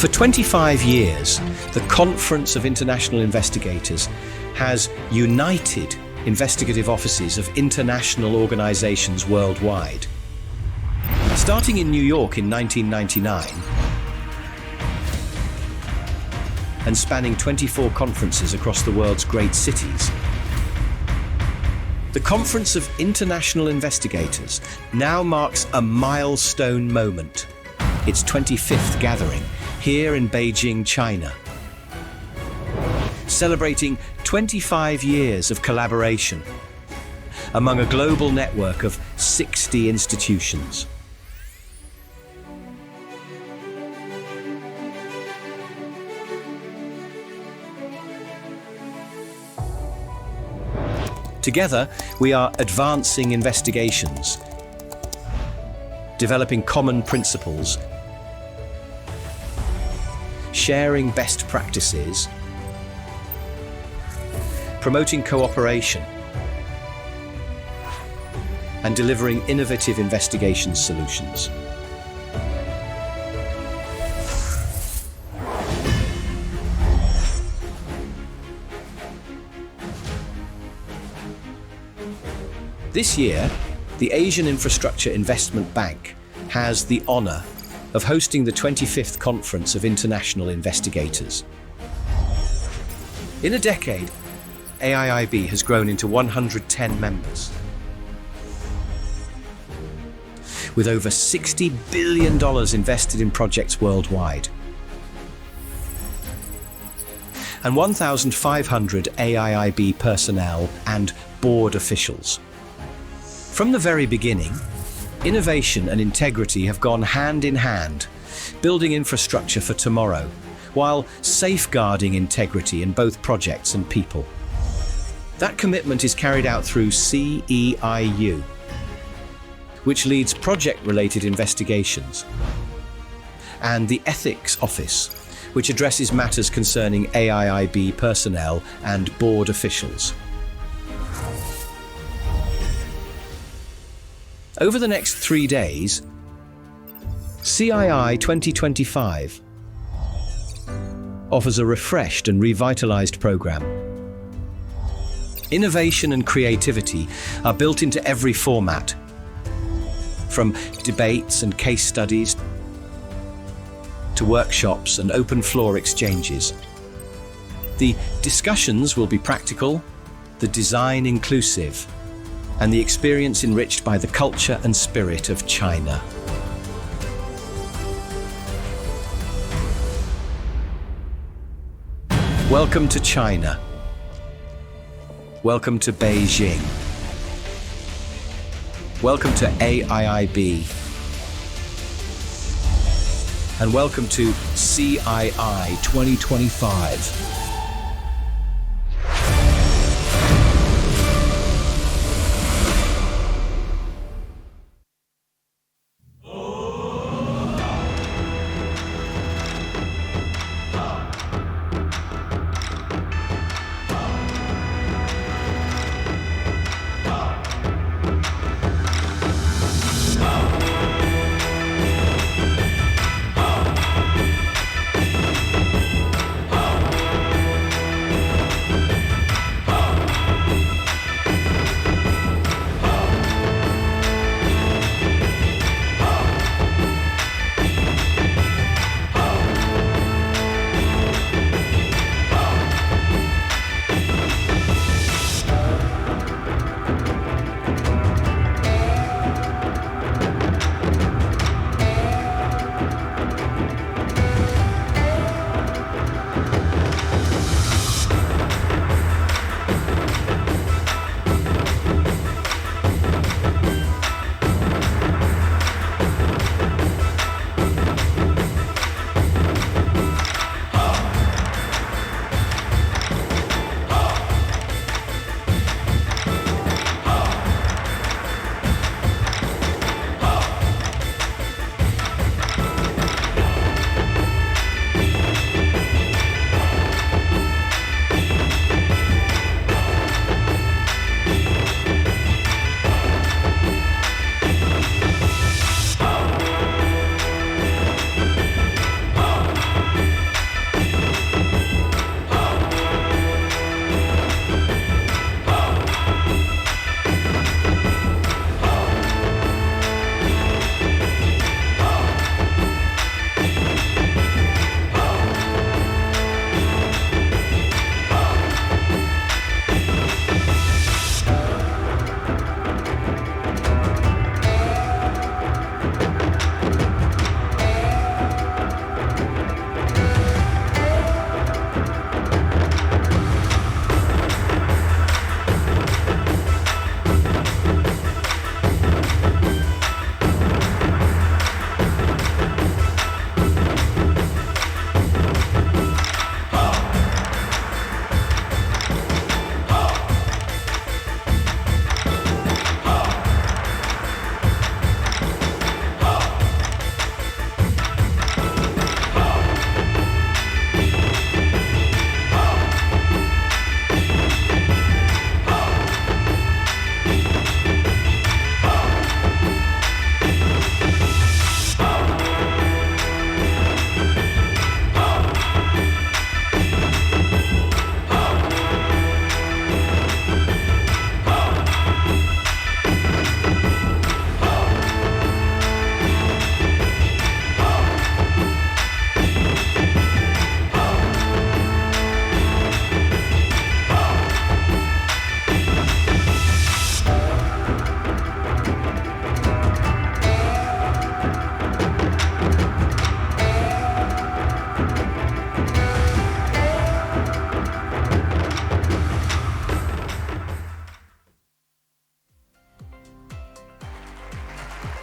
For 25 years, the Conference of International Investigators has united investigative offices of international organizations worldwide. Starting in New York in 1999 and spanning 24 conferences across the world's great cities, the Conference of International Investigators now marks a milestone moment, its 25th gathering here in Beijing, China, celebrating 25 years of collaboration among a global network of 60 institutions. Together, we are advancing investigations, developing common principles, sharing best practices, promoting cooperation, and delivering innovative investigation solutions. This year, the Asian Infrastructure Investment Bank has the honor of hosting the 25th Conference of International Investigators. In a decade, AIIB has grown into 110 members, with over $60 billion invested in projects worldwide, and 1,500 AIIB personnel and board officials. From the very beginning, innovation and integrity have gone hand in hand, building infrastructure for tomorrow, while safeguarding integrity in both projects and people. That commitment is carried out through CEIU, which leads project-related investigations, and the Ethics Office, which addresses matters concerning AIIB personnel and board officials. Over the next 3 days, CII2025 offers a refreshed and revitalized program. Innovation and creativity are built into every format, from debates and case studies to workshops and open floor exchanges. The discussions will be practical, the design inclusive, and the experience enriched by the culture and spirit of China. Welcome to China. Welcome to Beijing. Welcome to AIIB. And welcome to CII 2025.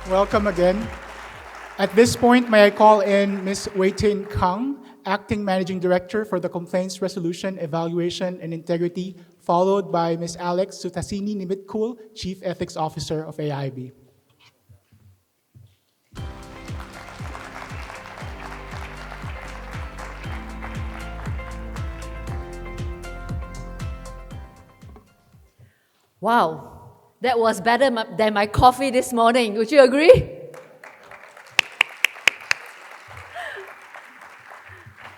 Welcome again. At this point, may I call in Ms. Wei-Tin Kang, Acting Managing Director for the Complaints Resolution, Evaluation, and Integrity, followed by Ms. Alex Sutasini Nimitkul, Chief Ethics Officer of AIB. Wow, that was better than my coffee this morning. Would you agree?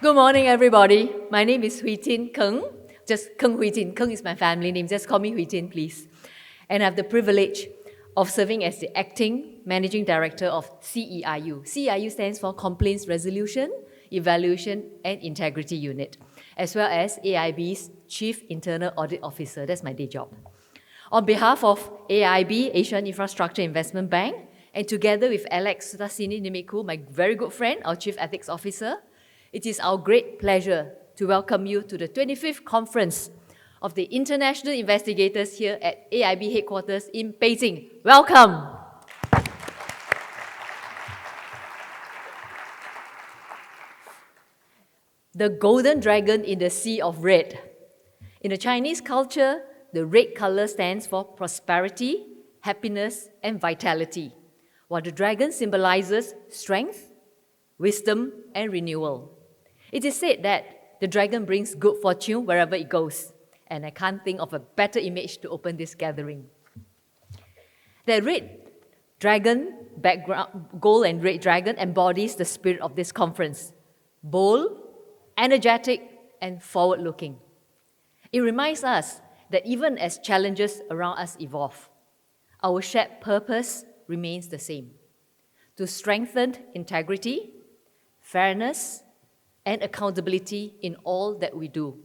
Good morning, everybody. My name is Hui-Tin Keng. Just Keng Hui-Tin. Keng is my family name. Just call me Hui-Tin, please. And I have the privilege of serving as the Acting Managing Director of CEIU. CEIU stands for Complaints Resolution, Evaluation and Integrity Unit, as well as AIB's Chief Internal Audit Officer. That's my day job. On behalf of AIB, Asian Infrastructure Investment Bank, and together with Alex Sutasini Nimitkul, my very good friend, our Chief Ethics Officer, it is our great pleasure to welcome you to the 25th Conference of the International Investigators here at AIB headquarters in Beijing. Welcome! The golden dragon in the sea of red. In the Chinese culture, the red color stands for prosperity, happiness, and vitality, while the dragon symbolizes strength, wisdom, and renewal. It is said that the dragon brings good fortune wherever it goes, and I can't think of a better image to open this gathering. The red dragon background, gold and red dragon, embodies the spirit of this conference: bold, energetic, and forward-looking. It reminds us that even as challenges around us evolve, our shared purpose remains the same: to strengthen integrity, fairness, and accountability in all that we do.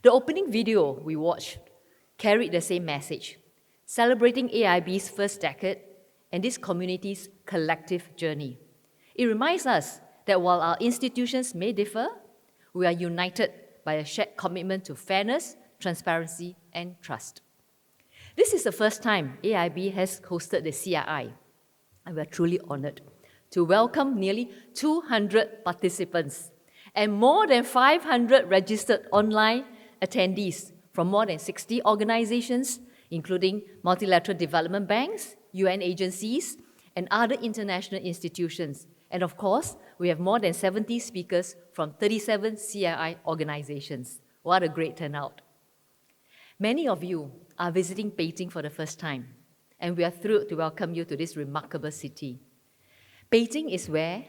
The opening video we watched carried the same message, celebrating AIB's first decade and this community's collective journey. It reminds us that while our institutions may differ, we are united by a shared commitment to fairness, transparency, and trust. This is the first time AIB has hosted the CII, and we are truly honored to welcome nearly 200 participants and more than 500 registered online attendees from more than 60 organizations, including multilateral development banks, UN agencies, and other international institutions. And of course, we have more than 70 speakers from 37 CII organizations. What a great turnout. Many of you are visiting Beijing for the first time, and we are thrilled to welcome you to this remarkable city. Beijing is where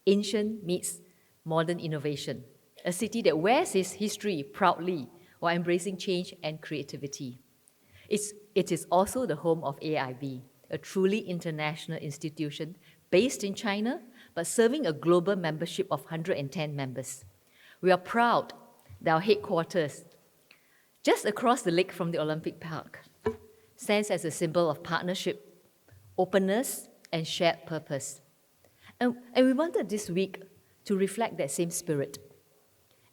ancient meets modern innovation, a city that wears its history proudly while embracing change and creativity. It is also the home of AIB, a truly international institution based in China, but serving a global membership of 110 members. We are proud that our headquarters, just across the lake from the Olympic Park, stands as a symbol of partnership, openness, and shared purpose. And we wanted this week to reflect that same spirit.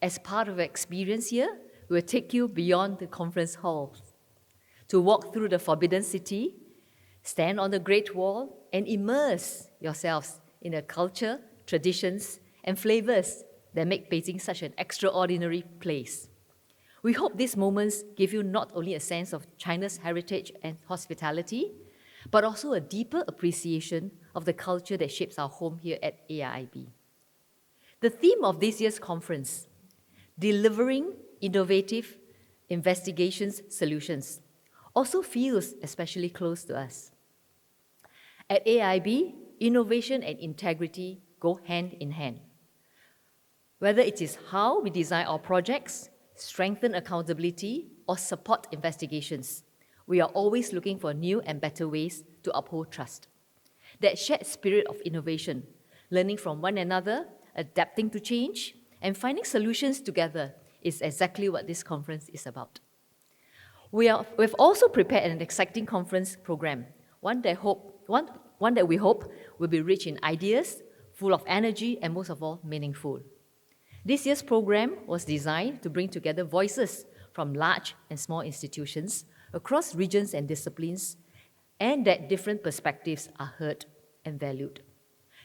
As part of our experience here, we will take you beyond the conference hall to walk through the Forbidden City, stand on the Great Wall, and immerse yourselves in the culture, traditions, and flavors that make Beijing such an extraordinary place. We hope these moments give you not only a sense of China's heritage and hospitality, but also a deeper appreciation of the culture that shapes our home here at AIB. The theme of this year's conference, delivering innovative investigations solutions, also feels especially close to us. At AIB, innovation and integrity go hand in hand. Whether it is how we design our projects, strengthen accountability, or support investigations, we are always looking for new and better ways to uphold trust. That shared spirit of innovation, learning from one another, adapting to change, and finding solutions together is exactly what this conference is about. We've also prepared an exciting conference program, one that we hope will be rich in ideas, full of energy, and most of all, meaningful. This year's program was designed to bring together voices from large and small institutions across regions and disciplines and that different perspectives are heard and valued.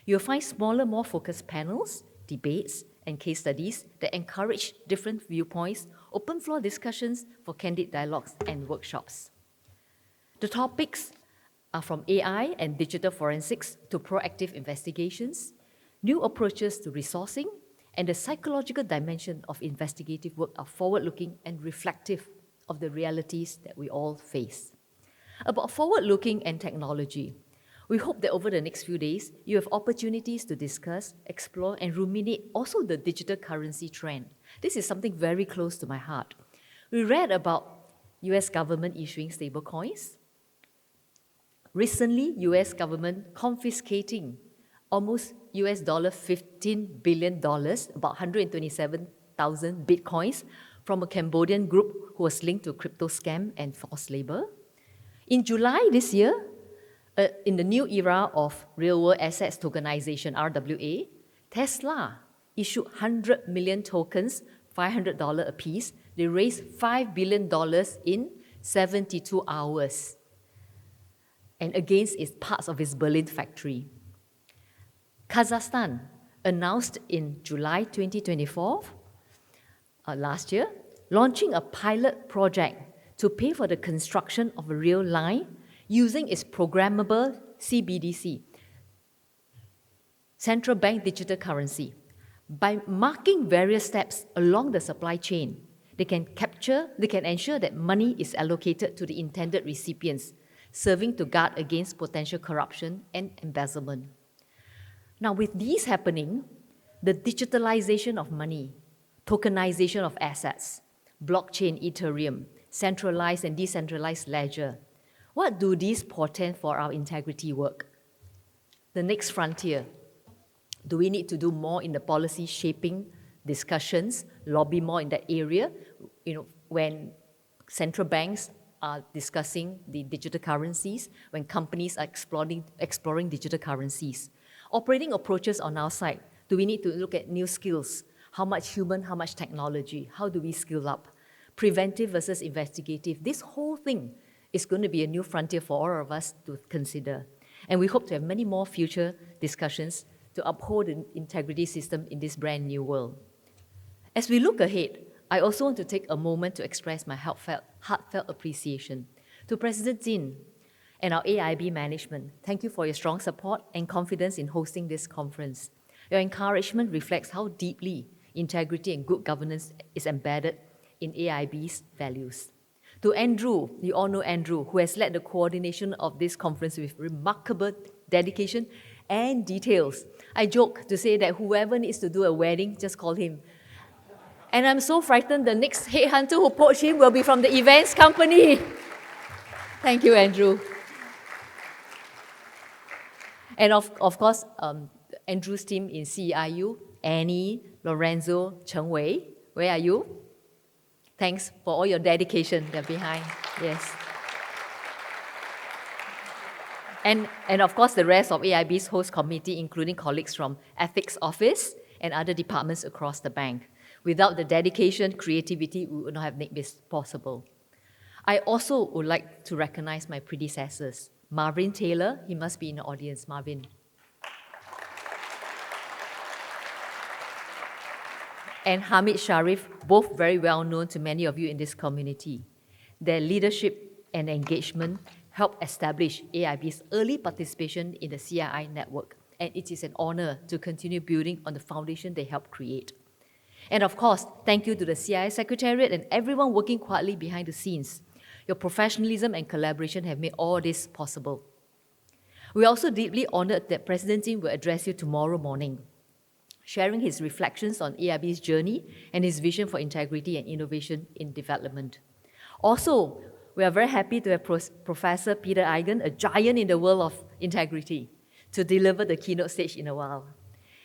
You'll find smaller, more focused panels, debates, and case studies that encourage different viewpoints, open floor discussions for candid dialogues and workshops. The topics are from AI and digital forensics to proactive investigations, new approaches to resourcing, and the psychological dimension of investigative work are forward-looking and reflective of the realities that we all face. About forward-looking and technology, we hope that over the next few days, you have opportunities to discuss, explore, and ruminate also the digital currency trend. This is something very close to my heart. We read about US government issuing stablecoins. Recently, US government confiscating almost US $15 billion, about 127,000 bitcoins, from a Cambodian group who was linked to crypto scam and forced labor. In July this year, in the new era of real-world assets tokenization, RWA, Tesla issued 100 million tokens, $500 apiece. They raised $5 billion in 72 hours, and against its parts of its Berlin factory. Kazakhstan announced in July 2024, last year, launching a pilot project to pay for the construction of a rail line using its programmable CBDC, central bank digital currency. By marking various steps along the supply chain, they can ensure that money is allocated to the intended recipients, serving to guard against potential corruption and embezzlement. Now, with these happening, the digitalization of money, tokenization of assets, blockchain, Ethereum, centralized and decentralized ledger, what do these portend for our integrity work? The next frontier. Do we need to do more in the policy shaping discussions, lobby more in that area, when central banks are discussing the digital currencies, when companies are exploring digital currencies? Operating approaches on our side. Do we need to look at new skills? How much human, how much technology? How do we skill up? Preventive versus investigative. This whole thing is going to be a new frontier for all of us to consider. And we hope to have many more future discussions to uphold the integrity system in this brand new world. As we look ahead, I also want to take a moment to express my heartfelt appreciation to President Jin and our AIB management. Thank you for your strong support and confidence in hosting this conference. Your encouragement reflects how deeply integrity and good governance is embedded in AIB's values. To Andrew, you all know Andrew, who has led the coordination of this conference with remarkable dedication and details. I joke to say that whoever needs to do a wedding, just call him. And I'm so frightened the next headhunter who poached him will be from the events company. Thank you, Andrew. And of course, Andrew's team in CIU, Annie, Lorenzo, Cheng Wei, where are you? Thanks for all your dedication. They're behind. Yes. And of course, the rest of AIB's host committee, including colleagues from Ethics Office and other departments across the bank. Without the dedication, creativity, we would not have made this possible. I also would like to recognize my predecessors. Marvin Taylor, he must be in the audience. Marvin. And Hamid Sharif, both very well known to many of you in this community. Their leadership and engagement helped establish AIB's early participation in the CII network, and it is an honor to continue building on the foundation they helped create. And of course, thank you to the CII Secretariat and everyone working quietly behind the scenes. Your professionalism and collaboration have made all this possible. We are also deeply honored that President Jin will address you tomorrow morning, sharing his reflections on AIB's journey and his vision for integrity and innovation in development. Also, we are very happy to have Professor Peter Eigen, a giant in the world of integrity, to deliver the keynote stage in a while.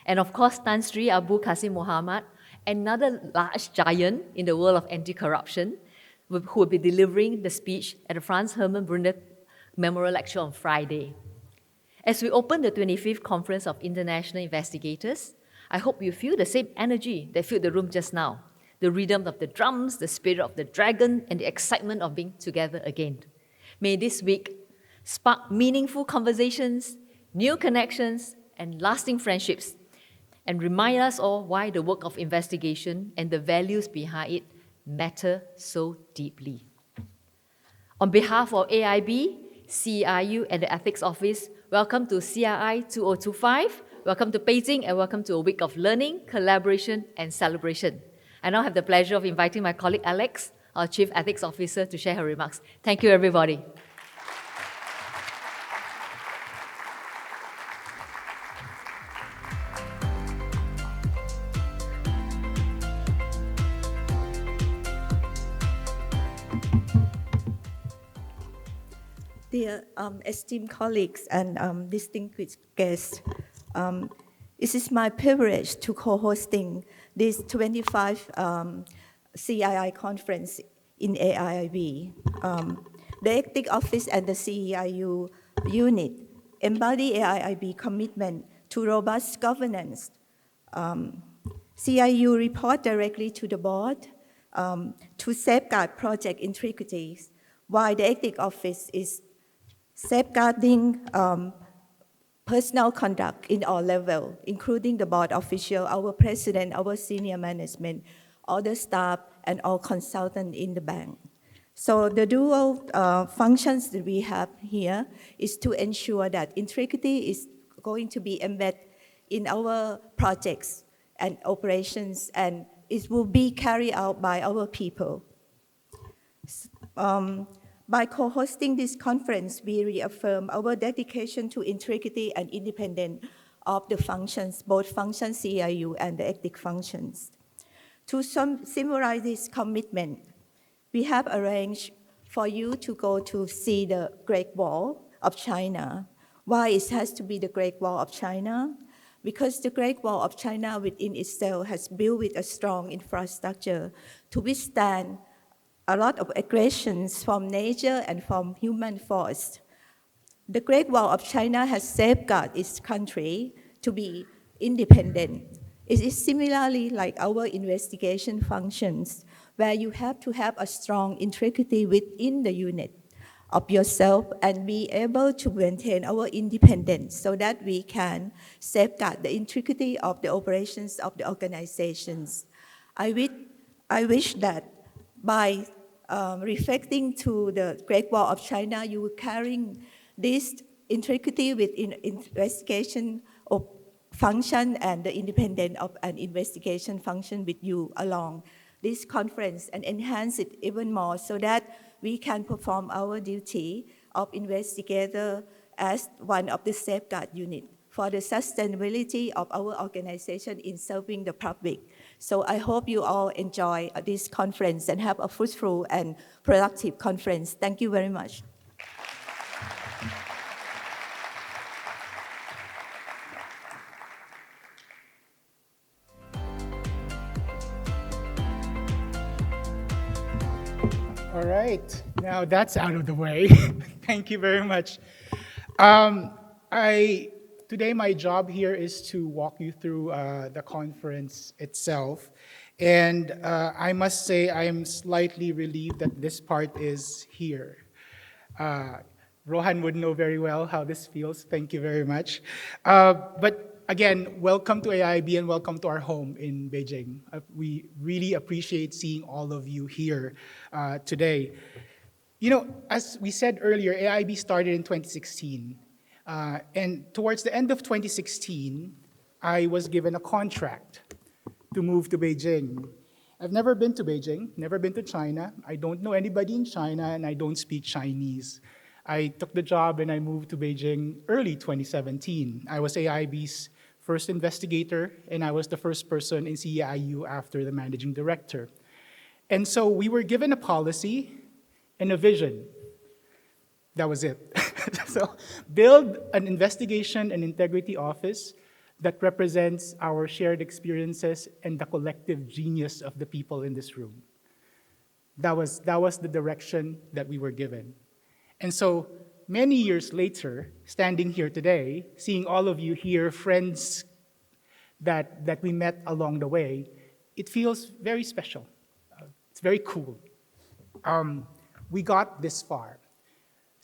And of course, Tan Sri Abu Qasim Muhammad, another large giant in the world of anti-corruption, who will be delivering the speech at the Franz Hermann Brunner Memorial Lecture on Friday. As we open the 25th Conference of International Investigators, I hope you feel the same energy that filled the room just now, the rhythm of the drums, the spirit of the dragon, and the excitement of being together again. May this week spark meaningful conversations, new connections, and lasting friendships, and remind us all why the work of investigation and the values behind it matter so deeply. On behalf of AIB, CIU, and the Ethics Office, welcome to CII 2025, welcome to Beijing, and welcome to a week of learning, collaboration, and celebration. I now have the pleasure of inviting my colleague Alex, our Chief Ethics Officer, to share her remarks. Thank you, everybody. Dear esteemed colleagues and distinguished guests, it is my privilege to co-hosting this 25 CII conference in AIIB. The Ethics Office and the CEIU unit embody AIIB commitment to robust governance. CIU report directly to the board to safeguard project integrity, while the Ethics Office is safeguarding personal conduct in all levels, including the board official, our president, our senior management, all the staff, and all consultants in the bank. So the dual functions that we have here is to ensure that integrity is going to be embedded in our projects and operations, and it will be carried out by our people. By co-hosting this conference, we reaffirm our dedication to integrity and independence of the functions, both functions CIU and the ethics functions. To summarize this commitment, we have arranged for you to go to see the Great Wall of China. Why it has to be the Great Wall of China? Because the Great Wall of China within itself has built with a strong infrastructure to withstand a lot of aggressions from nature and from human force. The Great Wall of China has safeguarded its country to be independent. It is similarly like our investigation functions, where you have to have a strong integrity within the unit of yourself and be able to maintain our independence so that we can safeguard the integrity of the operations of the organizations. I wish that by reflecting to the Great Wall of China, you were carrying this integrity within investigation of function and the independence of an investigation function with you along this conference and enhance it even more so that we can perform our duty of investigator as one of the safeguard unit for the sustainability of our organization in serving the public. So I hope you all enjoy this conference and have a fruitful and productive conference. Thank you very much. All right, now that's out of the way. Thank you very much. Today my job here is to walk you through the conference itself. And I must say I am slightly relieved that this part is here. Rohan would know very well how this feels. Thank you very much. But again, welcome to AIB and welcome to our home in Beijing. We really appreciate seeing all of you here today. You know, as we said earlier, AIB started in 2016. And towards the end of 2016, I was given a contract to move to Beijing. I've never been to Beijing, never been to China. I don't know anybody in China, and I don't speak Chinese. I took the job and I moved to Beijing early 2017. I was AIB's first investigator, and I was the first person in CIU after the managing director. And so we were given a policy and a vision. That was it. So build an investigation and integrity office that represents our shared experiences and the collective genius of the people in this room. That was the direction that we were given. And so many years later, standing here today, seeing all of you here, friends that we met along the way, it feels very special. It's very cool. We got this far.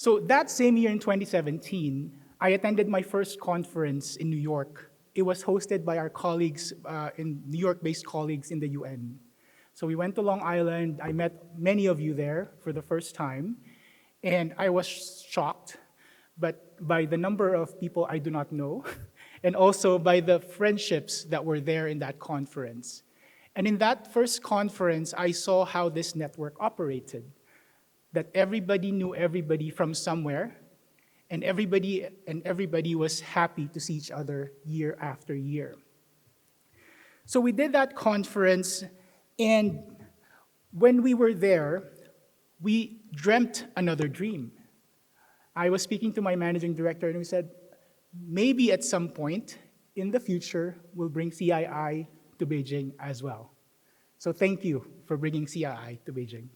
So that same year in 2017, I attended my first conference in New York. It was hosted by our colleagues, New York-based colleagues in the UN. So we went to Long Island. I met many of you there for the first time, and I was shocked by the number of people I do not know, and also by the friendships that were there in that conference. And in that first conference, I saw how this network operated, that everybody knew everybody from somewhere, and everybody was happy to see each other year after year. So we did that conference, and when we were there, we dreamt another dream. I was speaking to my managing director, and we said, maybe at some point in the future, we'll bring CII to Beijing as well. So thank you for bringing CII to Beijing.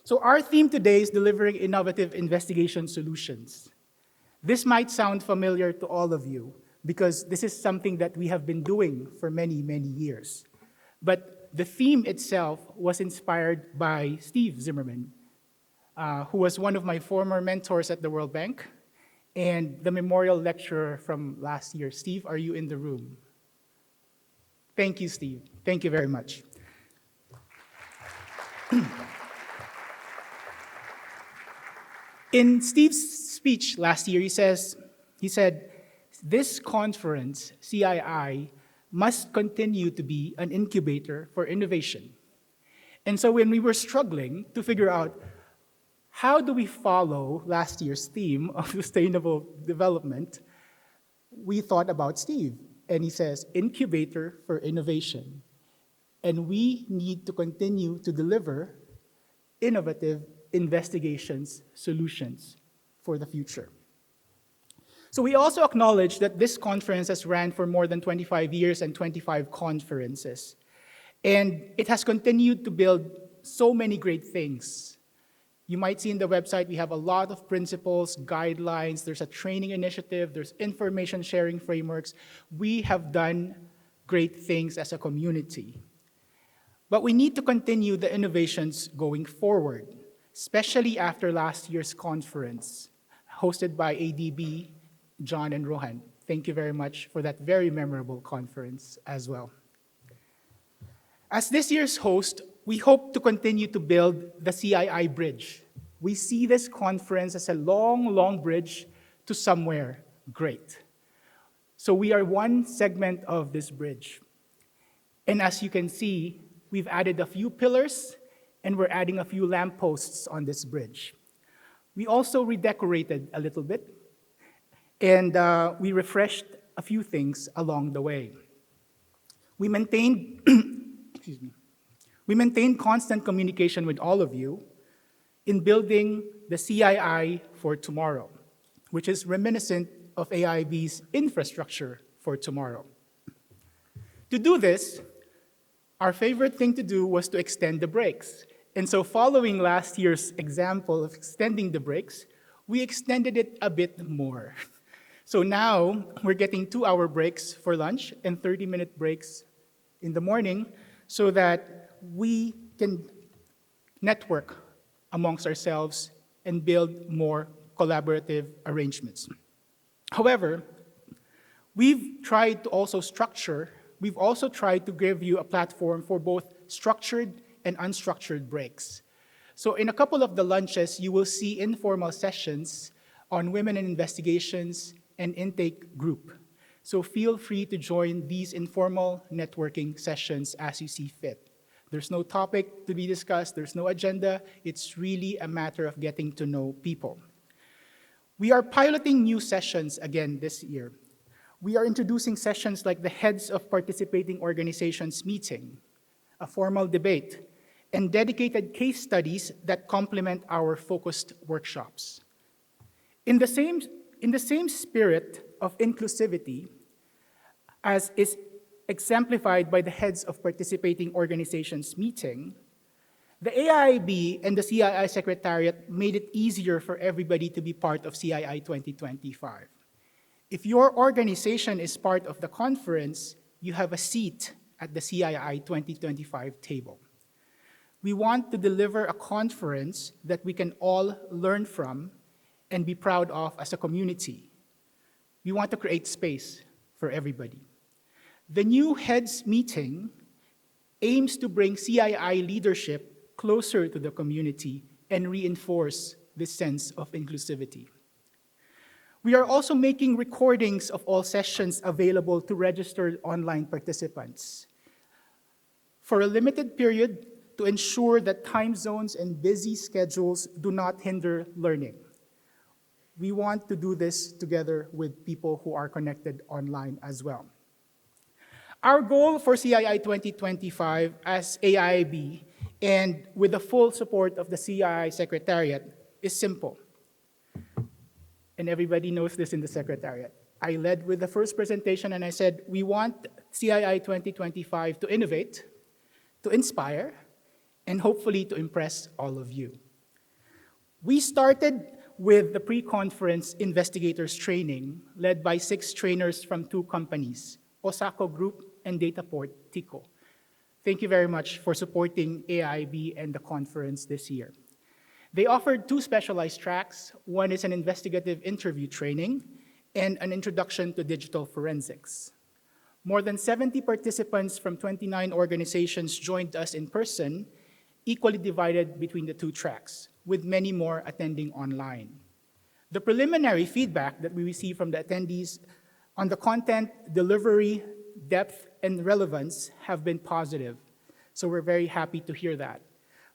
So our theme today is delivering innovative investigation solutions. This might sound familiar to all of you because this is something that we have been doing for many, many years. But the theme itself was inspired by Steve Zimmerman, who was one of my former mentors at the World Bank and the memorial lecturer from last year. Steve, are you in the room? Thank you, Steve. Thank you very much. In Steve's speech last year, he said, this conference, CII, must continue to be an incubator for innovation. And so when we were struggling to figure out how do we follow last year's theme of sustainable development, we thought about Steve. And he says, incubator for innovation. And we need to continue to deliver innovative investigations solutions for the future. So we also acknowledge that this conference has ran for more than 25 years and 25 conferences. And it has continued to build so many great things. You might see in the website, we have a lot of principles, guidelines, there's a training initiative, there's information sharing frameworks. We have done great things as a community. But we need to continue the innovations going forward, especially after last year's conference, hosted by ADB, John and Rohan. Thank you very much for that very memorable conference as well. As this year's host, we hope to continue to build the CII bridge. We see this conference as a long, long bridge to somewhere great. So we are one segment of this bridge. And as you can see, we've added a few pillars, and we're adding a few lampposts on this bridge. We also redecorated a little bit, and we refreshed a few things along the way. We maintained, excuse me. We maintained constant communication with all of you in building the CII for tomorrow, which is reminiscent of AIB's infrastructure for tomorrow. To do this, our favorite thing to do was to extend the breaks. And so following last year's example of extending the breaks, we extended it a bit more. So now we're getting 2-hour breaks for lunch and 30-minute breaks in the morning so that we can network amongst ourselves and build more collaborative arrangements. However, we've also tried to give you a platform for both structured and unstructured breaks. So in a couple of the lunches, you will see informal sessions on women in investigations and intake group. So feel free to join these informal networking sessions as you see fit. There's no topic to be discussed, there's no agenda, it's really a matter of getting to know people. We are piloting new sessions again this year. We are introducing sessions like the Heads of Participating Organizations meeting, a formal debate, and dedicated case studies that complement our focused workshops. In the same spirit of inclusivity, as is exemplified by the Heads of Participating Organizations meeting, the AIB and the CII Secretariat made it easier for everybody to be part of CII 2025. If your organization is part of the conference, you have a seat at the CII 2025 table. We want to deliver a conference that we can all learn from and be proud of as a community. We want to create space for everybody. The new heads meeting aims to bring CII leadership closer to the community and reinforce this sense of inclusivity. We are also making recordings of all sessions available to registered online participants for a limited period to ensure that time zones and busy schedules do not hinder learning. We want to do this together with people who are connected online as well. Our goal for CII 2025 as AIIB and with the full support of the CII Secretariat is simple. And everybody knows this in the Secretariat. I led with the first presentation and I said, we want CII 2025 to innovate, to inspire, and hopefully to impress all of you. We started with the pre-conference investigators training led by 6 trainers from 2 companies, Osako Group and Dataport Tico. Thank you very much for supporting AIB and the conference this year. They offered 2 specialized tracks. One is an investigative interview training and an introduction to digital forensics. More than 70 participants from 29 organizations joined us in person, equally divided between the 2 tracks, with many more attending online. The preliminary feedback that we received from the attendees on the content, delivery, depth, and relevance have been positive. So we're very happy to hear that.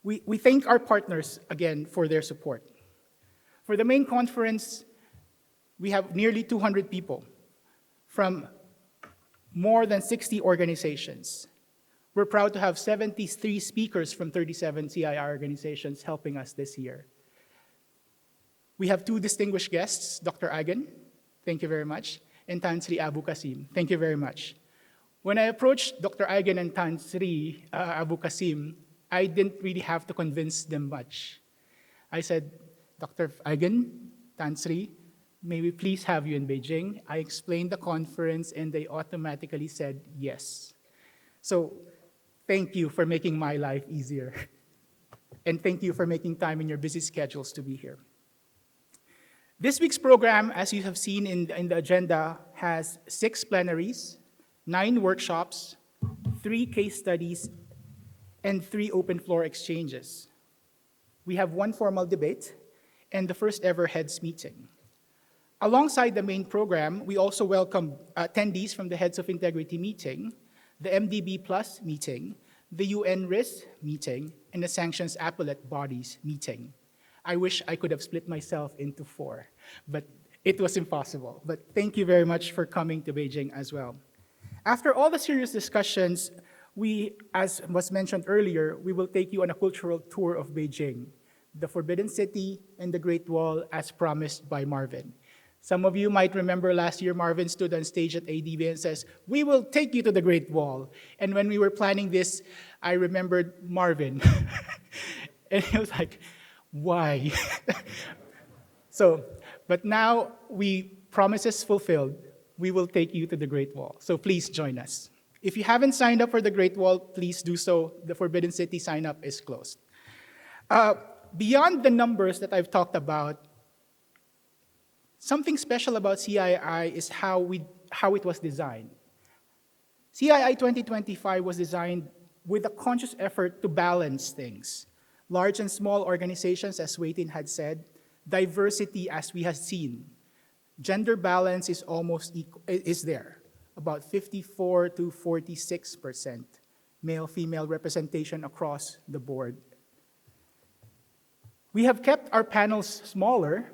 We thank our partners again for their support. For the main conference, we have nearly 200 people from more than 60 organizations. We're proud to have 73 speakers from 37 CII organizations helping us this year. We have 2 distinguished guests, Dr. Agan, thank you very much, and Tan Sri Abu Qasim, thank you very much. When I approached Dr. Agan and Tan Sri Abu Qasim, I didn't really have to convince them much. I said, Dr. Agan, Tan Sri, may we please have you in Beijing? I explained the conference and they automatically said yes. So thank you for making my life easier. And thank you for making time in your busy schedules to be here. This week's program, as you have seen in the agenda, has 6 plenaries, 9 workshops, 3 case studies, and 3 open floor exchanges. We have 1 formal debate and the first ever heads meeting. Alongside the main program, we also welcome attendees from the Heads of Integrity meeting, the MDB Plus meeting, the UN RIS meeting, and the Sanctions Appellate Bodies meeting. I wish I could have split myself into 4, but it was impossible. But thank you very much for coming to Beijing as well. After all the serious discussions, we, as was mentioned earlier, we will take you on a cultural tour of Beijing, the Forbidden City and the Great Wall as promised by Marvin. Some of you might remember last year, Marvin stood on stage at ADB and says, we will take you to the Great Wall. And when we were planning this, I remembered Marvin. And he was like, why? But now promises fulfilled, we will take you to the Great Wall. So please join us. If you haven't signed up for the Great Wall, please do so. The Forbidden City sign-up is closed. Beyond the numbers that I've talked about, something special about CII is how it was designed. CII 2025 was designed with a conscious effort to balance things. Large and small organizations, as Wei-Tin had said, diversity as we have seen. Gender balance is almost equal, is there, about 54 to 46% male-female representation across the board. We have kept our panels smaller,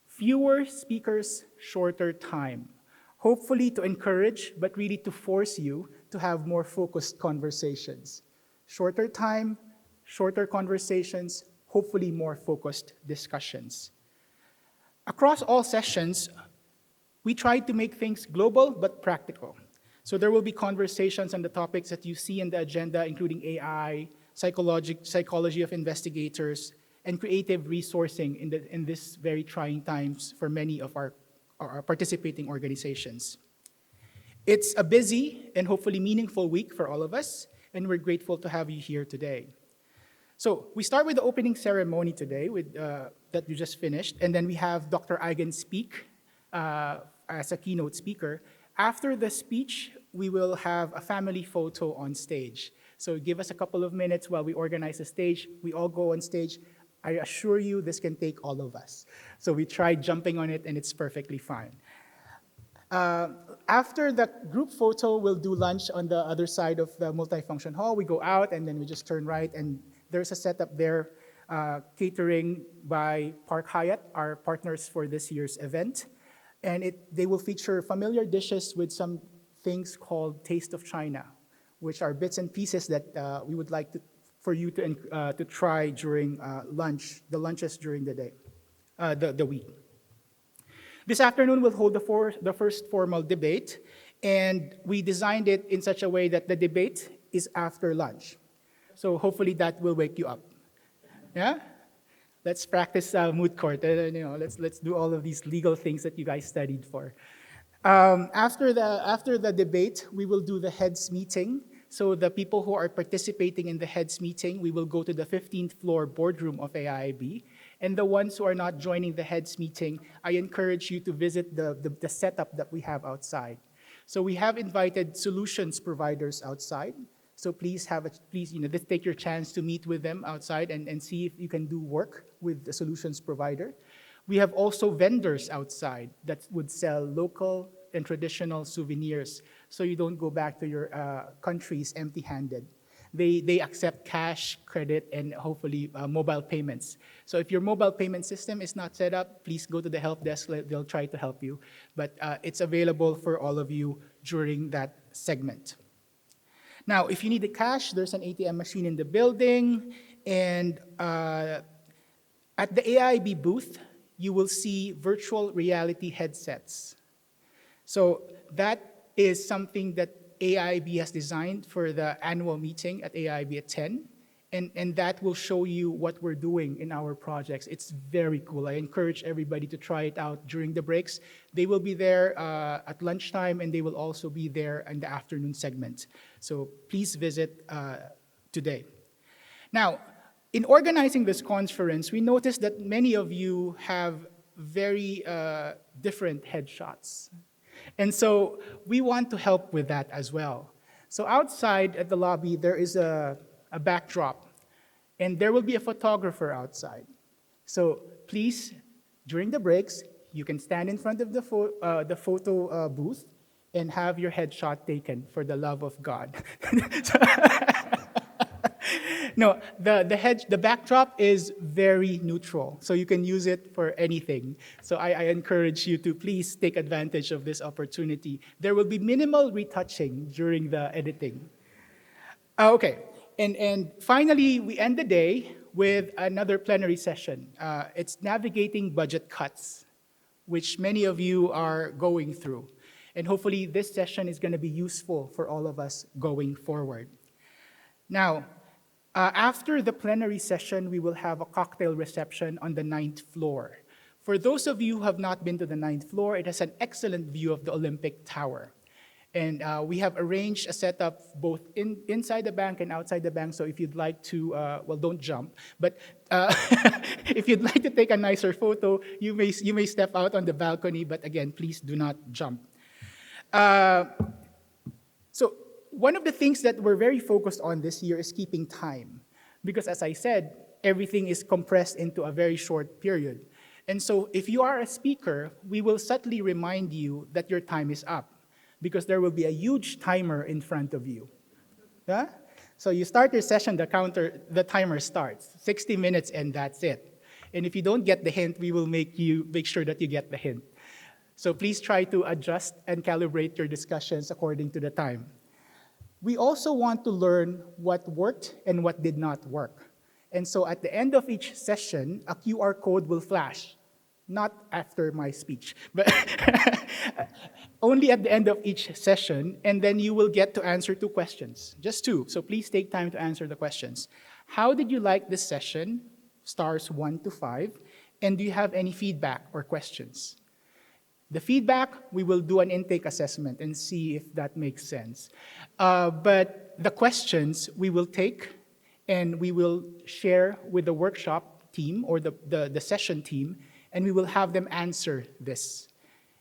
fewer speakers, shorter time, hopefully to encourage, but really to force you to have more focused conversations. Shorter time, shorter conversations, hopefully more focused discussions. Across all sessions, we tried to make things global but practical. So there will be conversations on the topics that you see in the agenda, including AI, psychology of investigators, and creative resourcing in this very trying times for many of our participating organizations. It's a busy and hopefully meaningful week for all of us, and we're grateful to have you here today. So we start with the opening ceremony today that you just finished, and then we have Dr. Eigen speak as a keynote speaker. After the speech, we will have a family photo on stage. So give us a couple of minutes while we organize the stage. We all go on stage. I assure you this can take all of us. So we tried jumping on it, and it's perfectly fine. After the group photo, we'll do lunch on the other side of the multifunction hall. We go out, and then we just turn right, and there's a setup there, catering by Park Hyatt, our partners for this year's event. And they will feature familiar dishes with some things called Taste of China, which are bits and pieces that we would like for you to try during the lunches during the day, the week. This afternoon, we'll hold the first formal debate, and we designed it in such a way that the debate is after lunch. So hopefully that will wake you up. Yeah? Let's practice moot court. Let's do all of these legal things that you guys studied for. After the debate, we will do the heads meeting. So the people who are participating in the heads meeting, we will go to the 15th floor boardroom of AIIB. And the ones who are not joining the heads meeting, I encourage you to visit the setup that we have outside. So we have invited solutions providers outside. So please take your chance to meet with them outside and see if you can do work with the solutions provider. We have also vendors outside that would sell local and traditional souvenirs, so you don't go back to your countries empty-handed. They accept cash, credit, and hopefully mobile payments. So if your mobile payment system is not set up, please go to the help desk. They'll try to help you. But it's available for all of you during that segment. Now, if you need the cash, there's an ATM machine in the building. And at the AIB booth, you will see virtual reality headsets. So that is something that AIB has designed for the annual meeting at AIB at 10. And that will show you what we're doing in our projects. It's very cool. I encourage everybody to try it out during the breaks. They will be there at lunchtime, and they will also be there in the afternoon segment. So please visit today. Now, in organizing this conference, we noticed that many of you have very different headshots. And so we want to help with that as well. So outside at the lobby, there is a backdrop, and there will be a photographer outside. So please, during the breaks, you can stand in front of the photo booth and have your headshot taken for the love of God. No, the backdrop is very neutral, so you can use it for anything. So I encourage you to please take advantage of this opportunity. There will be minimal retouching during the editing. Okay, and finally, we end the day with another plenary session. It's navigating budget cuts, which many of you are going through. And hopefully this session is going to be useful for all of us going forward. Now, after the plenary session, we will have a cocktail reception on the 9th floor. For those of you who have not been to the 9th floor, it has an excellent view of the Olympic Tower. And we have arranged a setup both inside the bank and outside the bank, so if you'd like to, well, don't jump, but if you'd like to take a nicer photo, you may step out on the balcony, but again, please do not jump. So one of the things that we're very focused on this year is keeping time, because as I said, everything is compressed into a very short period. And so if you are a speaker, we will subtly remind you that your time is up, because there will be a huge timer in front of you. Yeah? So you start your session, the timer starts, 60 minutes, and that's it. And if you don't get the hint, we will make sure that you get the hint. So please try to adjust and calibrate your discussions according to the time. We also want to learn what worked and what did not work. And so at the end of each session, a QR code will flash. Not after my speech, but only at the end of each session, and then you will get to answer 2 questions, just 2. So please take time to answer the questions. How did you like this session? Stars 1 to 5. And do you have any feedback or questions? The feedback, we will do an intake assessment and see if that makes sense. But the questions we will take, and we will share with the workshop team or the session team, and we will have them answer this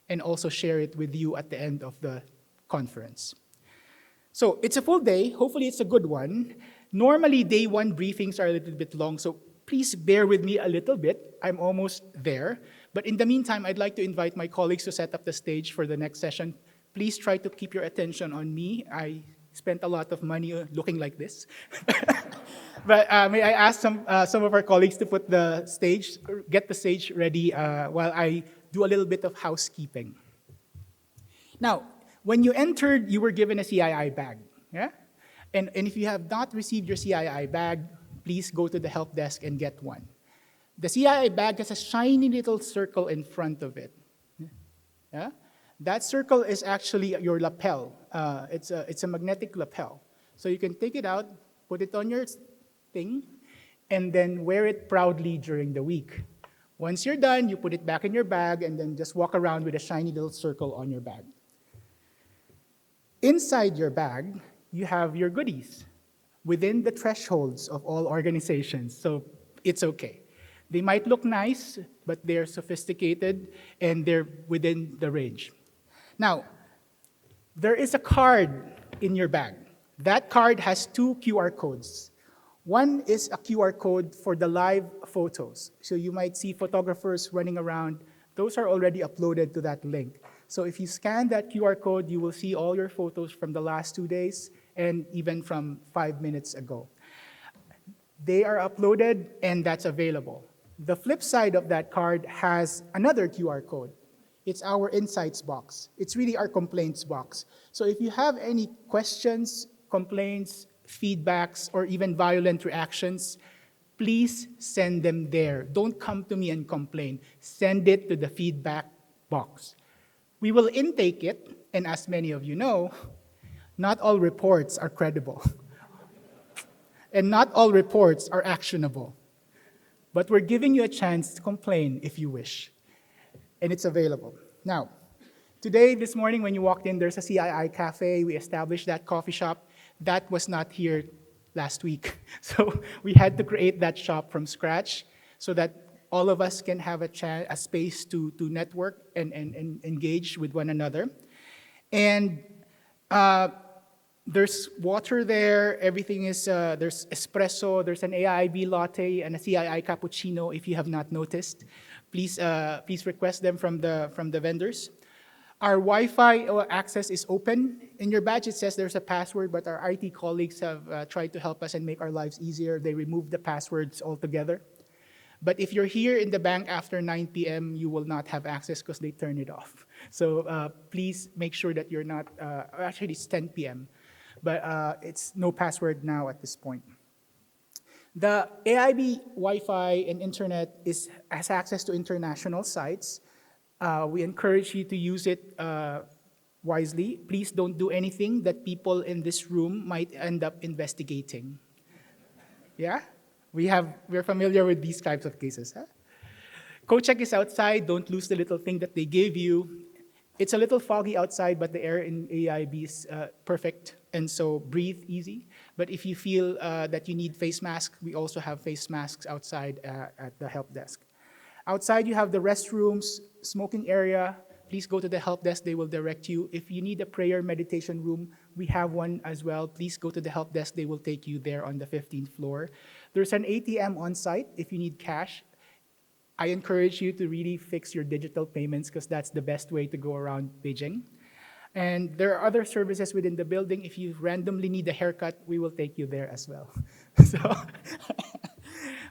and also share it with you at the end of the conference. So it's a full day. Hopefully it's a good one. Normally, day one briefings are a little bit long, so please bear with me a little bit. I'm almost there. But in the meantime, I'd like to invite my colleagues to set up the stage for the next session. Please try to keep your attention on me. I spent a lot of money looking like this. But may I ask some of our colleagues to put the stage, get the stage ready while I do a little bit of housekeeping. Now, when you entered, you were given a CII bag. Yeah? And if you have not received your CII bag, please go to the help desk and get one. The CII bag has a shiny little circle in front of it. Yeah? That circle is actually your lapel. It's a magnetic lapel. So you can take it out, put it on your thing, and then wear it proudly during the week. Once you're done, you put it back in your bag and then just walk around with a shiny little circle on your bag. Inside your bag, you have your goodies within the thresholds of all organizations, so it's okay. They might look nice, but they're sophisticated and they're within the range. Now, there is a card in your bag. That card has 2 QR codes. One is a QR code for the live photos. So you might see photographers running around. Those are already uploaded to that link. So if you scan that QR code, you will see all your photos from the last 2 days and even from 5 minutes ago. They are uploaded and that's available. The flip side of that card has another QR code. It's our insights box. It's really our complaints box. So if you have any questions, complaints, feedbacks, or even violent reactions, please send them there. Don't come to me and complain. Send it to the feedback box. We will intake it, and as many of you know, not all reports are credible. And not all reports are actionable. But we're giving you a chance to complain if you wish. And it's available. Now, today, this morning, when you walked in, there's a CII cafe. We established that coffee shop. That was not here last week. So we had to create that shop from scratch so that all of us can have a space to network and engage with one another. And there's water there. Everything is, there's espresso. There's an AIB latte and a CII cappuccino if you have not noticed. Please request them from the vendors. Our Wi-Fi access is open. In your badge, it says there's a password, but our IT colleagues have tried to help us and make our lives easier. They removed the passwords altogether. But if you're here in the bank after 9 p.m., you will not have access because they turn it off. So please make sure that you're not, actually it's 10 p.m., but it's no password now at this point. The AIB Wi-Fi and internet has access to international sites. We encourage you to use it wisely. Please don't do anything that people in this room might end up investigating. Yeah? We're familiar with these types of cases. Huh? Co-check is outside. Don't lose the little thing that they gave you. It's a little foggy outside, but the air in AIB is perfect, and so breathe easy. But if you feel that you need face masks, we also have face masks outside at the help desk. Outside, you have the restrooms, smoking area. Please go to the help desk. They will direct you. If you need a prayer meditation room, we have one as well. Please go to the help desk. They will take you there on the 15th floor. There's an ATM on site if you need cash. I encourage you to really fix your digital payments because that's the best way to go around Beijing. And there are other services within the building. If you randomly need a haircut, we will take you there as well. So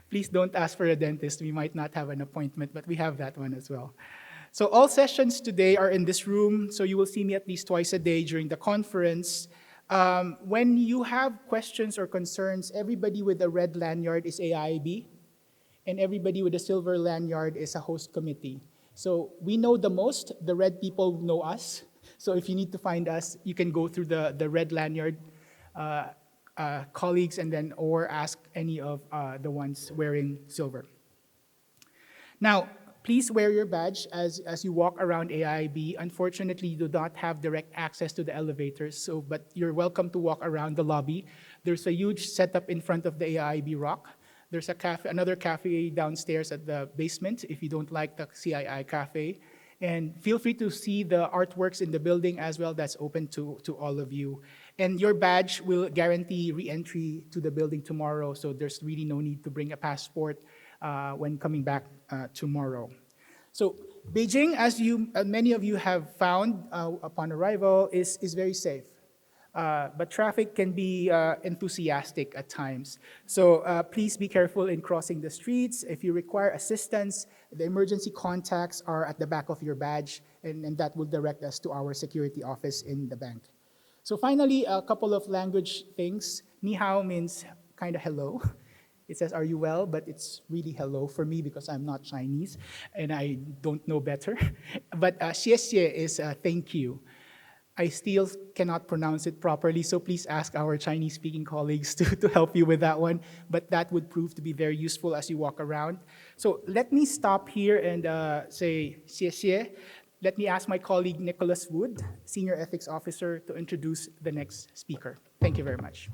please don't ask for a dentist. We might not have an appointment, but we have that one as well. So all sessions today are in this room, so you will see me at least twice a day during the conference. When you have questions or concerns, everybody with a red lanyard is AIB, and everybody with a silver lanyard is a host committee. So we know the most, the red people know us. So if you need to find us, you can go through the red lanyard colleagues and then or ask any of the ones wearing silver. Now, Please wear your badge as you walk around AIIB. Unfortunately, you do not have direct access to the elevators, but you're welcome to walk around the lobby. There's a huge setup in front of the AIIB Rock. There's another cafe downstairs at the basement if you don't like the CII cafe. And feel free to see the artworks in the building as well. That's open to all of you. And your badge will guarantee re-entry to the building tomorrow, so there's really no need to bring a passport when coming back tomorrow. So Beijing, as many of you have found upon arrival, is very safe. But traffic can be enthusiastic at times. So please be careful in crossing the streets. If you require assistance, the emergency contacts are at the back of your badge, and that will direct us to our security office in the bank. So finally, a couple of language things. Ni hao means kind of hello. It says, are you well? But it's really hello for me because I'm not Chinese and I don't know better. But xie xie is thank you. I still cannot pronounce it properly, so please ask our Chinese-speaking colleagues to help you with that one. But that would prove to be very useful as you walk around. So let me stop here and say xie xie. Let me ask my colleague Nicholas Wood, Senior Ethics Officer, to introduce the next speaker. Thank you very much.